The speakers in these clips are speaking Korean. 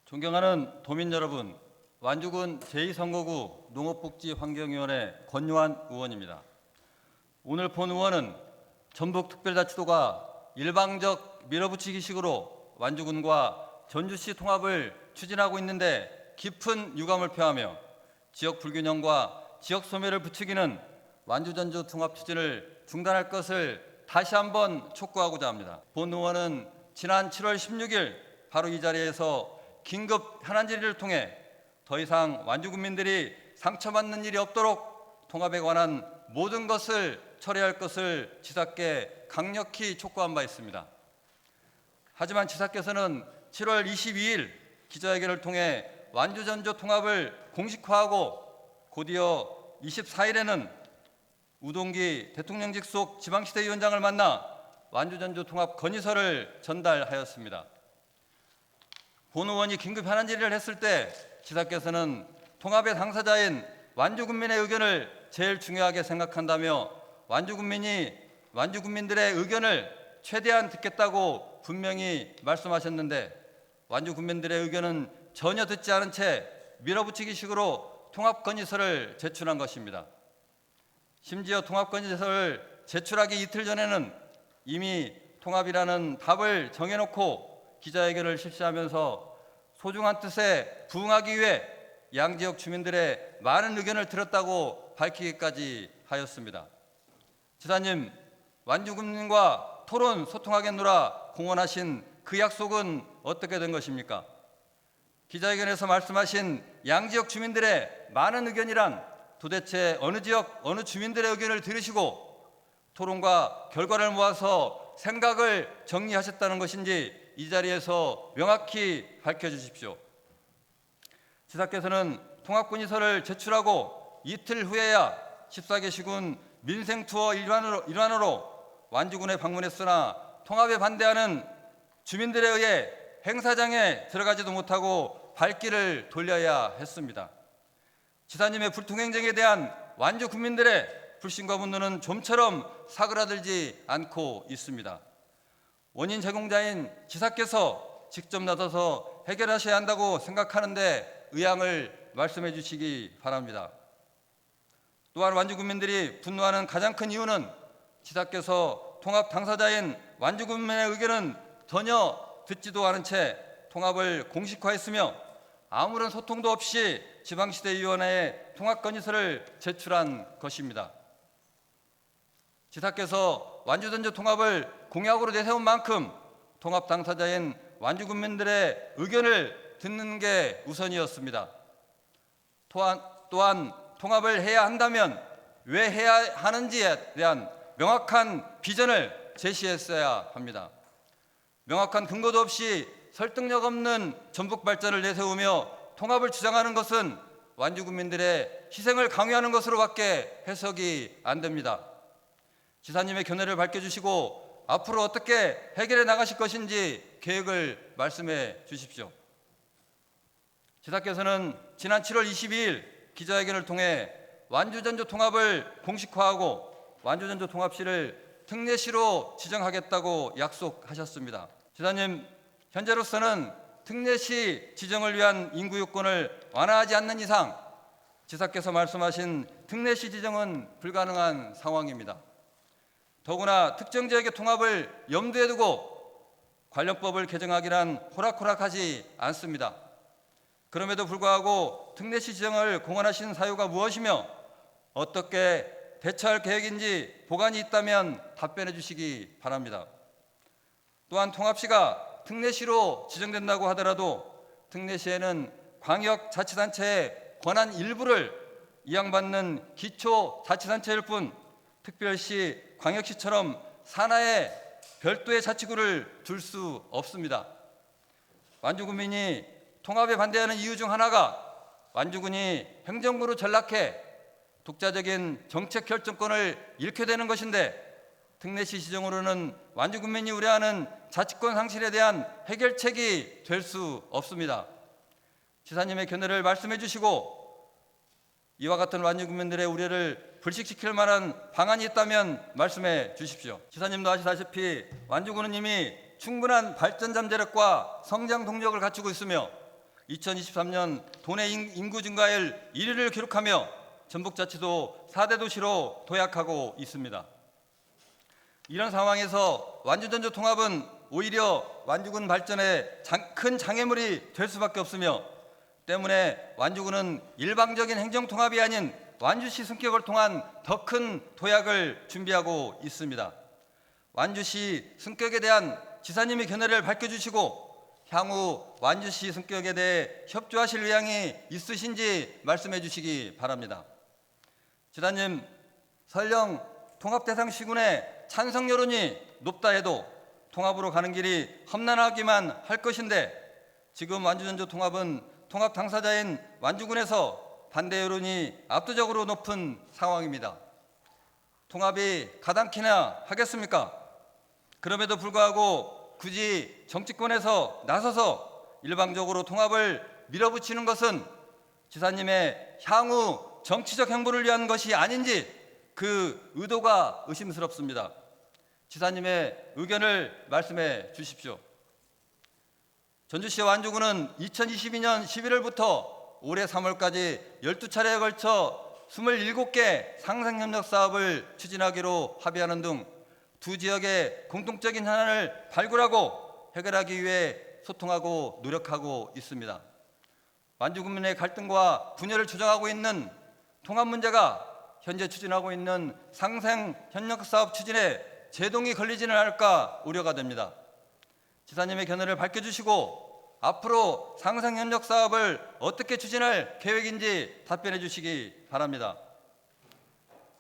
존경하는 도민 여러분, 완주군 제2선거구 농업복지환경위원회 권요한 의원입니다. 오늘 본 의원은 전북특별자치도가 일방적 밀어붙이기식으로 완주군과 전주시 통합을 추진하고 있는데 깊은 유감을 표하며 지역 불균형과 지역 소멸을 부추기는 완주전주 통합 추진을 중단할 것을 다시 한번 촉구하고자 합니다. 본 의원은 지난 7월 16일 바로 이 자리에서 긴급 현안 질의를 통해 더 이상 완주 군민들이 상처받는 일이 없도록 통합에 관한 모든 것을 처리할 것을 지사께 강력히 촉구한 바 있습니다. 하지만 지사께서는 7월 22일 기자회견을 통해 완주 전주 통합을 공식화하고 곧이어 24일에는 우동기 대통령 직속 지방시대위원장을 만나 완주 전주 통합 건의서를 전달하였습니다. 본 의원이 긴급 현안 질의를 했을 때 지사께서는 통합의 당사자인 완주 군민의 의견을 제일 중요하게 생각한다며 완주 군민들의 의견을 최대한 듣겠다고 분명히 말씀하셨는데 완주 군민들의 의견은 전혀 듣지 않은 채 밀어붙이기식으로 통합 건의서를 제출한 것입니다. 심지어 통합 건의서를 제출하기 이틀 전에는 이미 통합이라는 답을 정해놓고 기자회견을 실시하면서 소중한 뜻에 부응하기 위해 양지역 주민들의 많은 의견을 들었다고 밝히기까지 하였습니다. 지사님, 완주군민과 토론 소통하겠노라 공언하신 그 약속은 어떻게 된 것입니까? 기자회견에서 말씀하신 양지역 주민들의 많은 의견이란 도대체 어느 지역, 어느 주민들의 의견을 들으시고 토론과 결과를 모아서 생각을 정리하셨다는 것인지 이 자리에서 명확히 밝혀주십시오. 지사께서는 통합건의서를 제출하고 이틀 후에야 14개 시군 민생투어 일환으로 완주군에 방문했으나 통합에 반대하는 주민들에 의해 행사장에 들어가지도 못하고 발길을 돌려야 했습니다. 지사님의 불통행정에 대한 완주 국민들의 불신과 분노는 좀처럼 사그라들지 않고 있습니다. 원인 제공자인 지사께서 직접 나서서 해결하셔야 한다고 생각하는데 의향을 말씀해 주시기 바랍니다. 또한 완주 국민들이 분노하는 가장 큰 이유는 지사께서 통합 당사자인 완주 국민의 의견은 전혀 듣지도 않은 채 통합을 공식화했으며 아무런 소통도 없이 지방시대위원회에 통합건의서를 제출한 것입니다. 지사께서 완주전주 통합을 공약으로 내세운 만큼 통합 당사자인 완주 군민들의 의견을 듣는 게 우선이었습니다. 또한 통합을 해야 한다면 왜 해야 하는지에 대한 명확한 비전을 제시했어야 합니다. 명확한 근거도 없이 설득력 없는 전북 발전을 내세우며 통합을 주장하는 것은 완주 군민들의 희생을 강요하는 것으로밖에 해석이 안 됩니다. 지사님의 견해를 밝혀주시고 앞으로 어떻게 해결해 나가실 것인지 계획을 말씀해 주십시오. 지사께서는 지난 7월 22일 기자회견을 통해 완주전주 통합을 공식화하고 완주전주 통합시를 특례시로 지정하겠다고 약속하셨습니다. 지사님, 현재로서는 특례시 지정을 위한 인구 요건을 완화하지 않는 이상 지사께서 말씀하신 특례시 지정은 불가능한 상황입니다. 더구나 특정 지역의 통합을 염두에 두고 관련법을 개정하기란 호락호락하지 않습니다. 그럼에도 불구하고 특례시 지정을 공언하신 사유가 무엇이며 어떻게 대처할 계획인지 보관이 있다면 답변해 주시기 바랍니다. 또한 통합시가 특례시로 지정된다고 하더라도 특례시에는 광역자치단체의 권한 일부를 이양받는 기초자치단체일 뿐 특별시, 광역시처럼 산하에 별도의 자치구를 둘 수 없습니다. 완주군민이 통합에 반대하는 이유 중 하나가 완주군이 행정구로 전락해 독자적인 정책 결정권을 잃게 되는 것인데 특례시 지정으로는 완주군민이 우려하는 자치권 상실에 대한 해결책이 될 수 없습니다. 지사님의 견해를 말씀해 주시고 이와 같은 완주군민들의 우려를 불식시킬 만한 방안이 있다면 말씀해 주십시오. 지사님도 아시다시피 완주군은 이미 충분한 발전 잠재력과 성장 동력을 갖추고 있으며 2023년 도내 인구 증가율 1위를 기록하며 전북자치도 4대 도시로 도약하고 있습니다. 이런 상황에서 완주전주 통합은 오히려 완주군 발전에 큰 장애물이 될 수밖에 없으며 때문에 완주군은 일방적인 행정통합이 아닌 완주시 승격을 통한 더 큰 도약을 준비하고 있습니다. 완주시 승격에 대한 지사님의 견해를 밝혀주시고 향후 완주시 승격에 대해 협조하실 의향이 있으신지 말씀해 주시기 바랍니다. 지사님, 설령 통합 대상 시군의 찬성 여론이 높다 해도 통합으로 가는 길이 험난하기만 할 것인데 지금 완주전주 통합은 통합 당사자인 완주군에서 반대 여론이 압도적으로 높은 상황입니다. 통합이 가당키나 하겠습니까? 그럼에도 불구하고 굳이 정치권에서 나서서 일방적으로 통합을 밀어붙이는 것은 지사님의 향후 정치적 행보를 위한 것이 아닌지 그 의도가 의심스럽습니다. 지사님의 의견을 말씀해 주십시오. 전주시와 완주군은 2022년 11월부터 올해 3월까지 12차례에 걸쳐 27개 상생협력 사업을 추진하기로 합의하는 등 두 지역의 공통적인 현안을 발굴하고 해결하기 위해 소통하고 노력하고 있습니다. 완주군민의 갈등과 분열을 조장하고 있는 통합 문제가 현재 추진하고 있는 상생협력사업 추진에 제동이 걸리지는 않을까 우려가 됩니다. 지사님의 견해를 밝혀주시고 앞으로 상생협력사업을 어떻게 추진할 계획인지 답변해 주시기 바랍니다.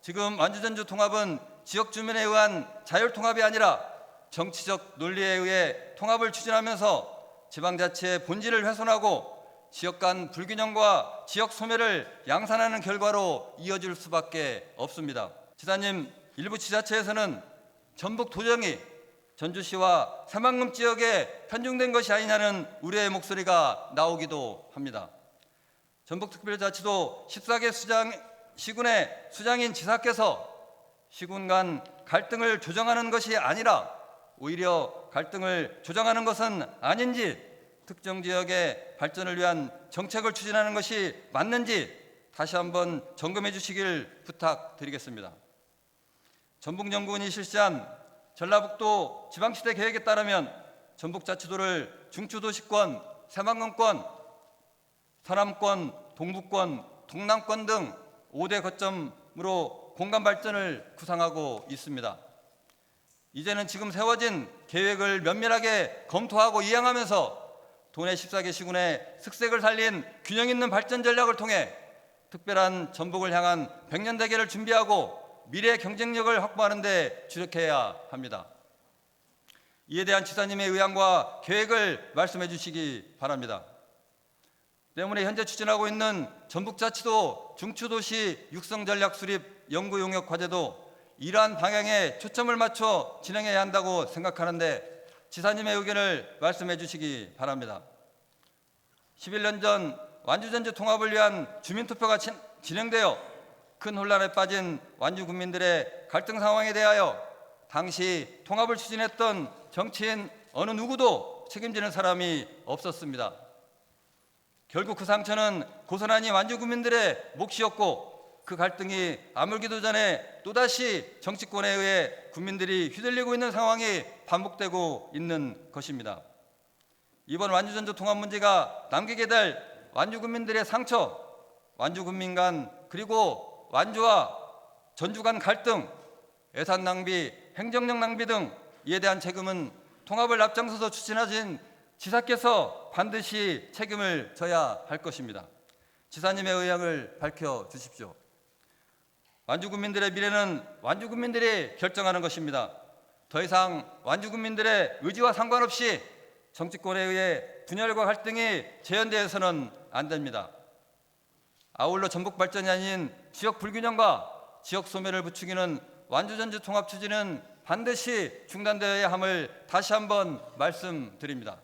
지금 완주전주 통합은 지역 주민에 의한 자율통합이 아니라 정치적 논리에 의해 통합을 추진하면서 지방자치의 본질을 훼손하고 지역 간 불균형과 지역 소멸을 양산하는 결과로 이어질 수밖에 없습니다. 지사님, 일부 지자체에서는 전북 도정이 전주시와 새만금 지역에 편중된 것이 아니냐는 우려의 목소리가 나오기도 합니다. 전북특별자치도 14개 시군의 수장인 지사께서 시군 간 갈등을 조정하는 것이 아니라 오히려 갈등을 조정하는 것은 아닌지, 특정 지역의 발전을 위한 정책을 추진하는 것이 맞는지 다시 한번 점검해 주시길 부탁드리겠습니다. 전북연구원이 실시한 전라북도 지방시대 계획에 따르면 전북자치도를 중추도시권, 새만금권, 서남권, 동북권, 동남권 등 5대 거점으로 공간 발전을 구상하고 있습니다. 이제는 지금 세워진 계획을 면밀하게 검토하고 이행하면서 도내 14개 시군의 특색을 살린 균형 있는 발전 전략을 통해 특별한 전북을 향한 100년 대계를 준비하고 미래 경쟁력을 확보하는 데 주력해야 합니다. 이에 대한 지사님의 의향과 계획을 말씀해 주시기 바랍니다. 때문에 현재 추진하고 있는 전북자치도 중추도시 육성전략 수립 연구용역 과제도 이러한 방향에 초점을 맞춰 진행해야 한다고 생각하는데 지사님의 의견을 말씀해 주시기 바랍니다. 11년 전 완주전주 통합을 위한 주민투표가 진행되어 큰 혼란에 빠진 완주 국민들의 갈등 상황에 대하여 당시 통합을 추진했던 정치인 어느 누구도 책임지는 사람이 없었습니다. 결국 그 상처는 고스란히 완주 국민들의 몫이었고 그 갈등이 아물기도 전에 또다시 정치권에 의해 국민들이 휘둘리고 있는 상황이 반복되고 있는 것입니다. 이번 완주전주 통합 문제가 남기게 될 완주 국민들의 상처, 완주 국민 간 그리고 완주와 전주 간 갈등, 예산 낭비, 행정력 낭비 등 이에 대한 책임은 통합을 앞장서서 추진하신 지사께서 반드시 책임을 져야 할 것입니다. 지사님의 의향을 밝혀 주십시오. 완주 국민들의 미래는 완주 국민들이 결정하는 것입니다. 더 이상 완주 국민들의 의지와 상관없이 정치권에 의해 분열과 갈등이 재현되어서는 안 됩니다. 아울러 전북 발전이 아닌 지역 불균형과 지역 소멸을 부추기는 완주전주 통합 추진은 반드시 중단되어야 함을 다시 한번 말씀드립니다.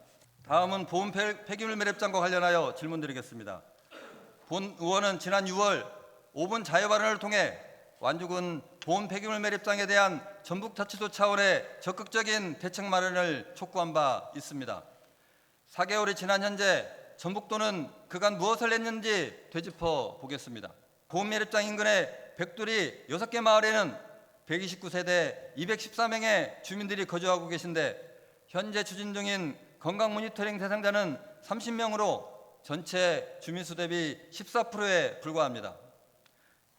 다음은 보훈 폐기물 매립장과 관련하여 질문드리겠습니다. 본 의원은 지난 6월 5분 자유 발언을 통해 완주군 보훈 폐기물 매립장에 대한 전북자치도 차원의 적극적인 대책 마련을 촉구한 바 있습니다. 4개월이 지난 현재 전북도는 그간 무엇을 했는지 되짚어 보겠습니다. 보험매립장 인근의 백두리 6개 마을에는 129세대 214명의 주민들이 거주하고 계신데 현재 추진 중인 건강 모니터링 대상자는 30명으로 전체 주민수 대비 14%에 불과합니다.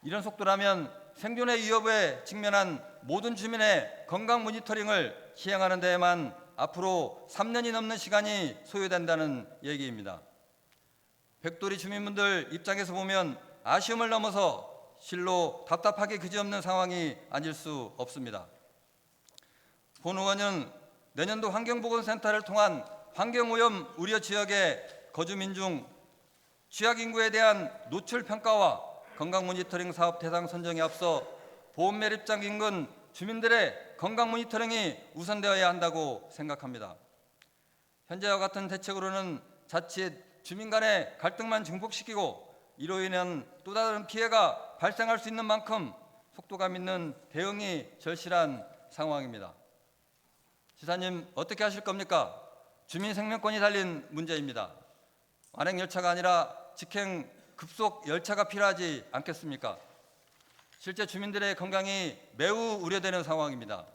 이런 속도라면 생존의 위협에 직면한 모든 주민의 건강 모니터링을 시행하는 데에만 앞으로 3년이 넘는 시간이 소요된다는 얘기입니다. 백돌이 주민분들 입장에서 보면 아쉬움을 넘어서 실로 답답하기 그지없는 상황이 아닐 수 없습니다. 본 의원은 내년도 환경보건센터를 통한 환경오염 우려 지역의 거주민 중 취약인구에 대한 노출 평가와 건강 모니터링 사업 대상 선정에 앞서 보험매립장 인근 주민들의 건강 모니터링이 우선되어야 한다고 생각합니다. 현재와 같은 대책으로는 자칫 주민 간의 갈등만 증폭시키고 이로 인한 또 다른 피해가 발생할 수 있는 만큼 속도감 있는 대응이 절실한 상황입니다. 지사님, 어떻게 하실 겁니까? 주민 생명권이 달린 문제입니다. 완행 열차가 아니라 직행 급속 열차가 필요하지 않겠습니까? 실제 주민들의 건강이 매우 우려되는 상황입니다.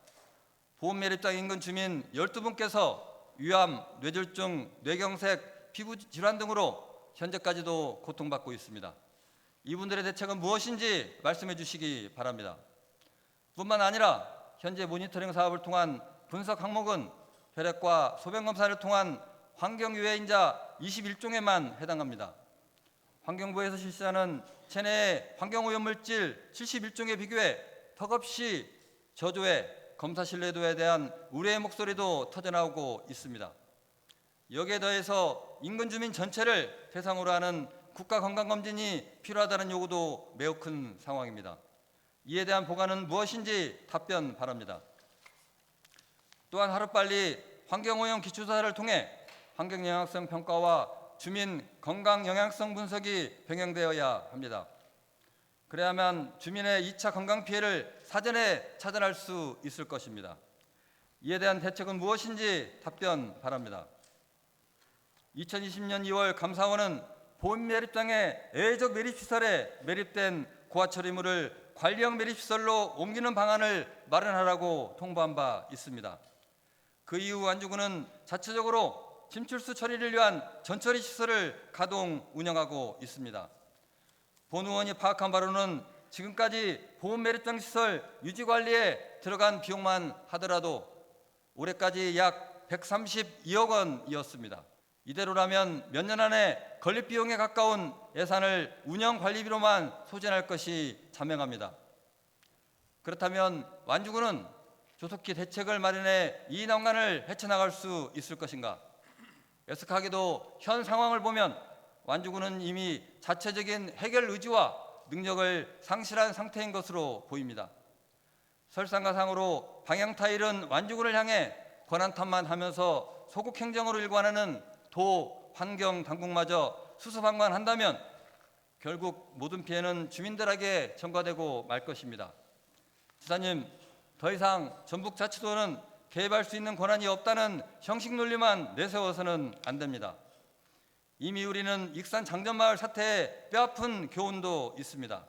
보험매립장 인근 주민 12분께서 위암, 뇌졸중, 뇌경색, 피부질환 등으로 현재까지도 고통받고 있습니다. 이분들의 대책은 무엇인지 말씀해 주시기 바랍니다. 뿐만 아니라 현재 모니터링 사업을 통한 분석 항목은 혈액과 소변검사를 통한 환경유해인자 21종에만 해당합니다. 환경부에서 실시하는 체내의 환경오염물질 71종에 비교해 턱없이 저조해 검사 신뢰도에 대한 우려의 목소리도 터져나오고 있습니다. 여기에 더해서 인근 주민 전체를 대상으로 하는 국가건강검진이 필요하다는 요구도 매우 큰 상황입니다. 이에 대한 보관은 무엇인지 답변 바랍니다. 또한 하루빨리 환경오염 기초조사를 통해 환경영향성 평가와 주민 건강영향성 분석이 병행되어야 합니다. 그래야만 주민의 2차 건강 피해를 사전에 차단할 수 있을 것입니다. 이에 대한 대책은 무엇인지 답변 바랍니다. 2020년 2월 감사원은 보험매립장의 애적 매립시설에 매립된 고화처리물을 관리형 매립시설로 옮기는 방안을 마련하라고 통보한 바 있습니다. 그 이후 완주군은 자체적으로 침출수 처리를 위한 전처리 시설을 가동 운영하고 있습니다. 본 의원이 파악한 바로는 지금까지 보험매립장 시설 유지관리에 들어간 비용만 하더라도 올해까지 약 132억 원이었습니다. 이대로라면 몇 년 안에 건립 비용에 가까운 예산을 운영 관리비로만 소진할 것이 자명합니다. 그렇다면 완주군은 조속히 대책을 마련해 이 난관을 헤쳐나갈 수 있을 것인가? 애석하게도 현 상황을 보면 완주군은 이미 자체적인 해결 의지와 능력을 상실한 상태인 것으로 보입니다. 설상가상으로 방향타 잃은 완주군을 향해 권한탓만 하면서 소국 행정으로 일관하는 도, 환경 당국마저 수수방관한다면 결국 모든 피해는 주민들에게 전가되고 말 것입니다. 지사님, 더 이상 전북자치도는 개입할 수 있는 권한이 없다는 형식 논리만 내세워서는 안 됩니다. 이미 우리는 익산 장전마을 사태에 뼈아픈 교훈도 있습니다.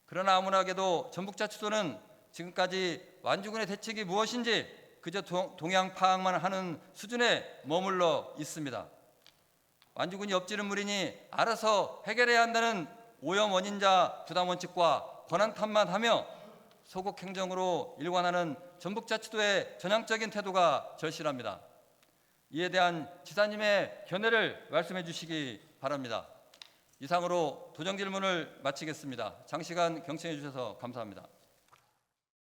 그러나 아무나게도 전북자치도는 지금까지 완주군의 대책이 무엇인지 그저 동향 파악만 하는 수준에 머물러 있습니다. 완주군이 엎지른 물이니 알아서 해결해야 한다는 오염 원인자 부담 원칙과 권한 탓만 하며 소국 행정으로 일관하는 전북자치도의 전향적인 태도가 절실합니다. 이에 대한 지사님의 견해를 말씀해 주시기 바랍니다. 이상으로 도정 질문을 마치겠습니다. 장시간 경청해 주셔서 감사합니다.